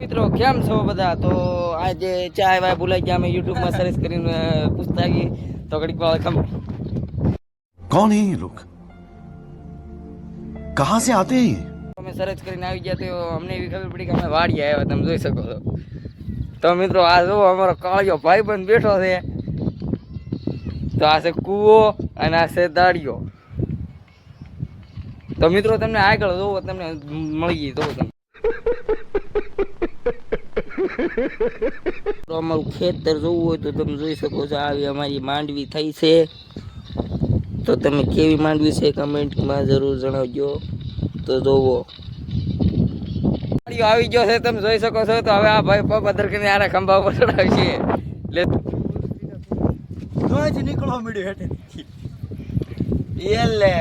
મિત્રો કેમ છો બધા? તો આજે ચાય વાય ભૂલાઈ ગયા, અમે યુટ્યુબ માં સર્ચ કરીને પૂછતા ગઈ તો ઘડીક વાર ખમ कौन है ये लोग कहां से आते हैं ये અમે સર્ચ કરીને આવી ગયા તો અમને એવી ખબર પડી કે અમે વાડી આવ્યા, તમે જોઈ શકો છો. તો મિત્રો આ જો અમારો કાળિયો ભાઈબંધ બેઠો છે. તો આ છે કૂવો અને આ છે દાડિયો. તો મિત્રો તમને આગળ જોવો, તમને મળી તો તમે તો અમારું ખેતર જોવું હોય તો તમે જોઈ શકો છો. આવી અમારી માંડવી થઈ છે. તો તમે કેવી માંડવી છે કમેન્ટમાં જરૂર જણાવજો. તો જોવો આવી ગયો છે, તમે જોઈ શકો છો. તો હવે આ ભાઈ પદર કરીને આના ખંભા પર ચડાવશે. એટલે નીકળો મળ્યો હેઠે એટલે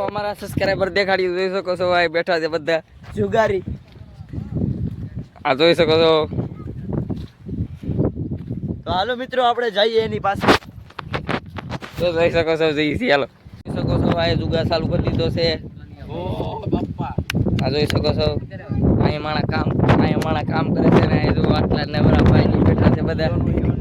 અમારા સબસ્ક્રાઇબર દેખાડી જોઈ શકો છો. ભાઈ બેઠા છે બધા જુગારી, આ જોઈ શકો છો. તો હાલો મિત્રો આપણે જઈએ એની પાસે. તો જોઈ શકો છો, જઈએ છીએ. હાલો જોઈ શકો છો, આ જુગાર ચાલુ કરી દીધો છે. આ જોઈ શકો છો. અહીંયા માણા કામ કરે છે ને. આ જો આટલા નવરા ભાઈ બેઠા છે બધા.